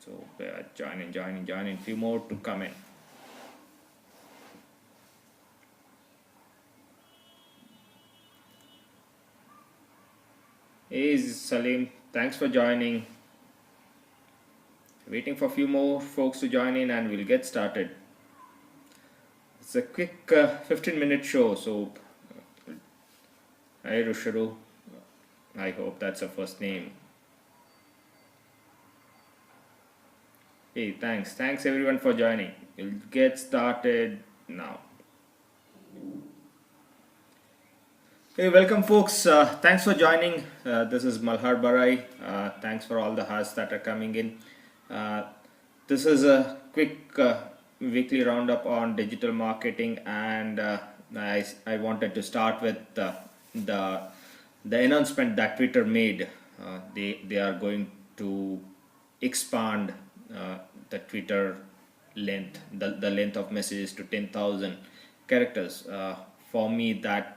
So join in. Few more to come in. Hey Salim, thanks for joining. Waiting for a few more folks to join in, and we'll get started. It's a quick 15-minute show. So, hi Rusharu. I hope that's your first name. Hey, thanks everyone for joining. We'll get started now. Hey, welcome folks. Thanks for joining. This is Malhar Barai. Thanks for all the hearts that are coming in. Uh, this is a quick weekly roundup on digital marketing, and I wanted to start with the the announcement that Twitter made. They are going to expand the Twitter length, the length of messages to 10,000 characters. For me, that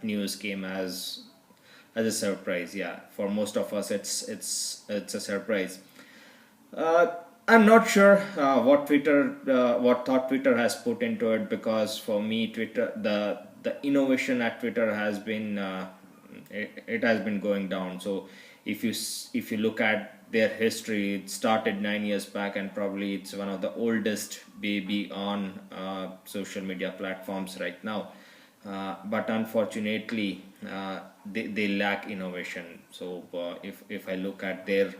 news came as a surprise. Yeah, for most of us, it's a surprise. Uh, I'm not sure what thought Twitter has put into it, because for me, the innovation at Twitter has been it has been going down. So if you look at their history, it started 9 years back, and probably it's one of the oldest baby on social media platforms right now. But unfortunately, they lack innovation. So if I look at their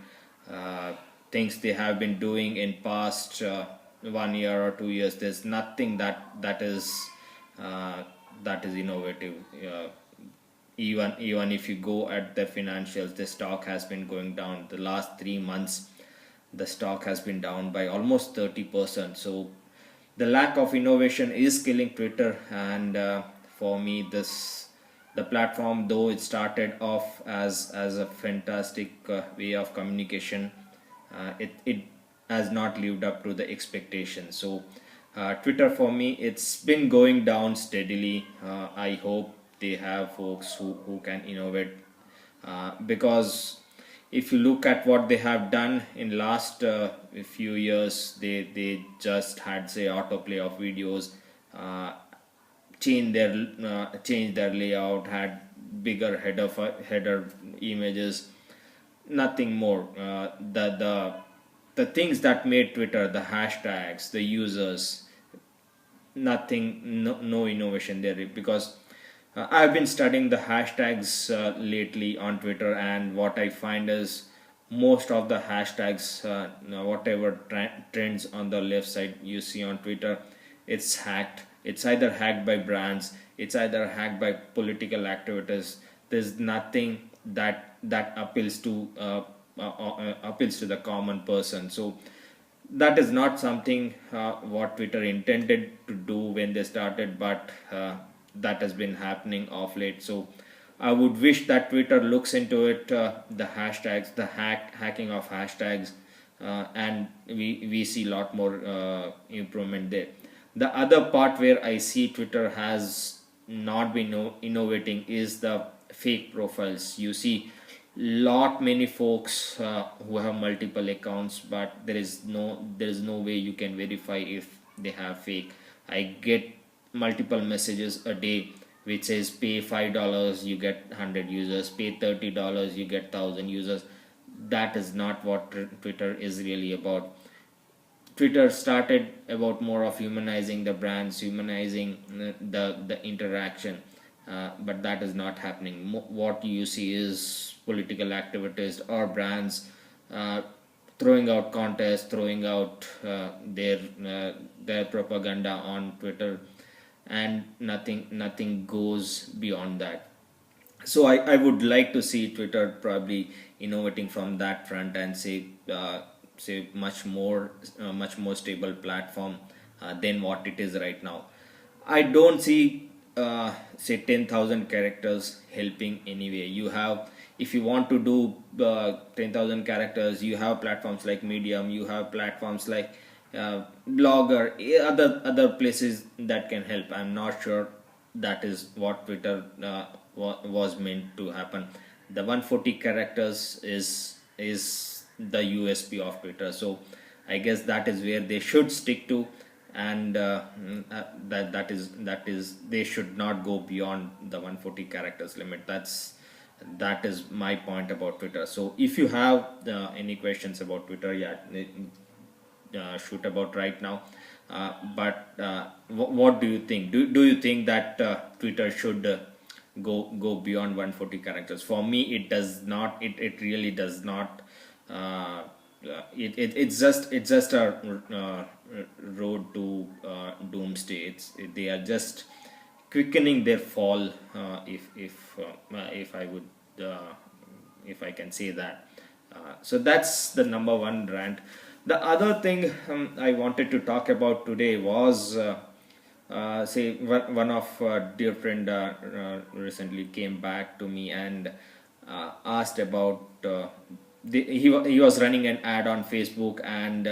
uh, things they have been doing in past 1 year or 2 years, there's nothing uh, that is innovative. Even if you go at the financials, the stock has been going down. The last 3 months, the stock has been down by almost 30%. So the lack of innovation is killing Twitter. And for me, this the platform, though it started off as a fantastic way of communication, it has not lived up to the expectations. So Twitter, for me, it's been going down steadily. I hope they have folks who can innovate, because if you look at what they have done in last few years, they just had, say, autoplay of videos, uh, change their layout, had bigger header images, nothing more. The things that made Twitter, the hashtags, the users, nothing, no innovation there, because I've been studying the hashtags lately on Twitter, and what I find is most of the hashtags, whatever trends on the left side you see on Twitter, it's hacked. It's either hacked by brands, it's either hacked by political activities. There's nothing that appeals to the common person. So that is not something what Twitter intended to do when they started, but that has been happening of late. So I would wish that Twitter looks into it, the hashtags, the hacking of hashtags, and we see a lot more improvement there. The other part where I see Twitter has not been innovating is the fake profiles. You see lot many folks who have multiple accounts, but there is no way you can verify if they have fake. I get multiple messages a day which says pay $5 you get 100 users, pay $30 you get 1,000 users. That is not what Twitter is really about. Twitter started about more of humanizing the brands, humanizing the interaction, but that is not happening. What you see is political activists or brands uh, throwing out contests, throwing out their propaganda on Twitter, and nothing goes beyond that. So I would like to see Twitter probably innovating from that front, and say much more stable platform than what it is right now. I don't see say 10,000 characters helping anyway. You have, if you want to do 10,000 characters, you have platforms like Medium, you have platforms like Blogger, other places that can help. I'm not sure that is what Twitter was meant to happen. The 140 characters is the USP of Twitter. So I guess that is where they should stick to, and that is they should not go beyond the 140 characters limit. That is my point about Twitter. So if you have any questions about Twitter, yeah, shoot about right now. But what do you think? Do you think that Twitter should go beyond 140 characters? For me, it does not. It really does not. It's just a road to doomsday. They are just quickening their fall. If I would if I can say that. So that's the number one rant. The other thing I wanted to talk about today was, say, one of dear friend recently came back to me and asked about, he was running an ad on Facebook, and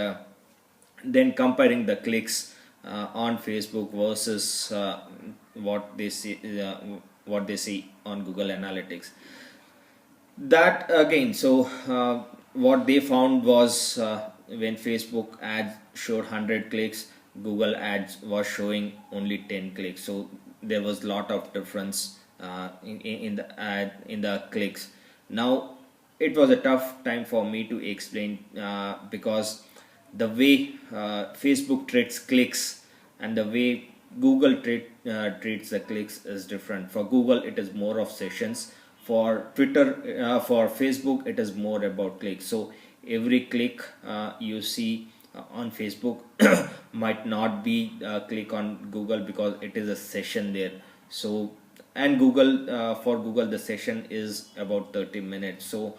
then comparing the clicks on Facebook versus what they see on Google Analytics. That again, so what they found was, when Facebook ads showed 100 clicks, Google ads was showing only 10 clicks. So there was lot of difference in the ad, in the clicks. Now it was a tough time for me to explain, because the way Facebook treats clicks and the way Google treats the clicks is different. For Google, it is more of sessions. For Twitter, for Facebook, it is more about clicks. So every click you see on Facebook might not be a click on Google, because it is a session there. So, and Google, for Google, the session is about 30 minutes. So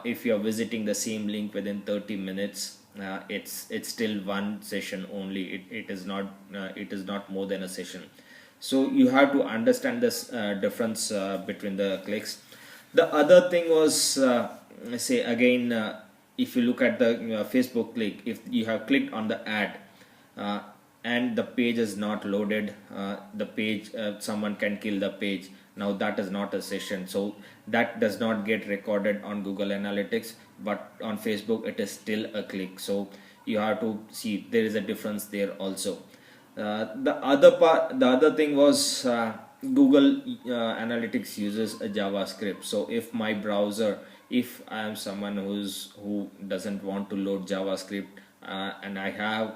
if you are visiting the same link within 30 minutes, it's still one session only. It is not more than a session. So you have to understand this difference between the clicks. The other thing was, say again, if you look at the Facebook click, if you have clicked on the ad uh, and the page is not loaded, the page, someone can kill the page. Now that is not a session, so that does not get recorded on Google Analytics, but on Facebook it is still a click. So you have to see there is a difference there also. The other thing was, Google Analytics uses a JavaScript. So if my browser, if I am someone who doesn't want to load JavaScript, and I have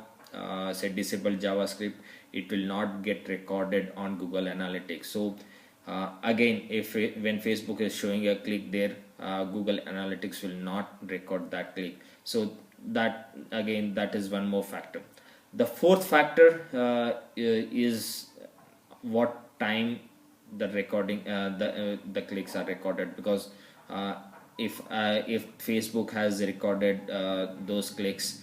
say disabled JavaScript, it will not get recorded on Google Analytics. So again, when Facebook is showing a click there, Google Analytics will not record that click. So that is one more factor. The fourth factor is what time the recording, the clicks are recorded, because if Facebook has recorded those clicks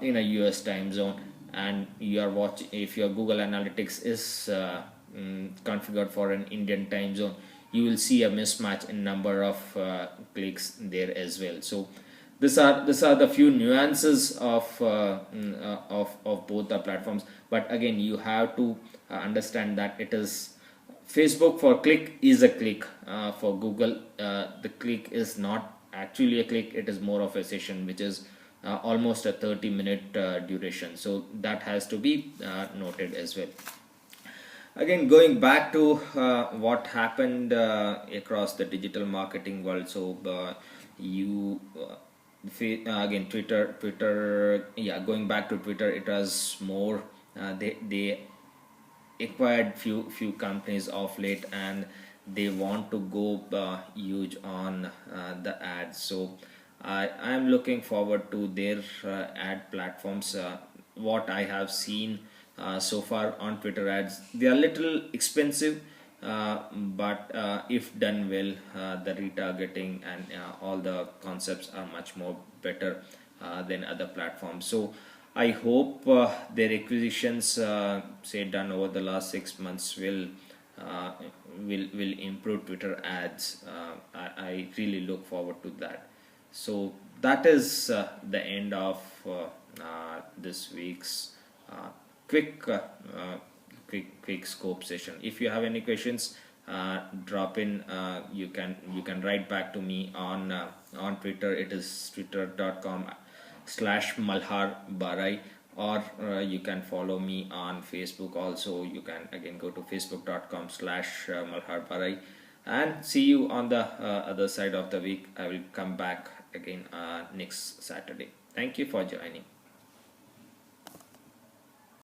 in a US time zone, and you are watching, if your Google Analytics is configured for an Indian time zone, you will see a mismatch in number of clicks there as well. So these are the few nuances of both the platforms. But again, you have to understand that it is Facebook for click is a click. For Google, the click is not actually a click, it is more of a session, which is almost a 30-minute duration. So that has to be noted as well. Again, going back to what happened across the digital marketing world. So you again, Twitter, yeah, going back to Twitter, it was more, they acquired few companies of late, and they want to go huge on the ads. So I am looking forward to their ad platforms. What I have seen so far on Twitter ads, they are little expensive, but if done well, the retargeting and all the concepts are much more better than other platforms. So I hope their acquisitions, say done over the last 6 months, will improve Twitter ads. I really look forward to that. So that is the end of this week's uh, quick quick scope session. If you have any questions, drop in. You can write back to me on Twitter. It is twitter.com/Malhar Barai, or you can follow me on Facebook also. You can again go to facebook.com/Malhar Barai, and see you on the other side of the week. I will come back again next Saturday. Thank you for joining.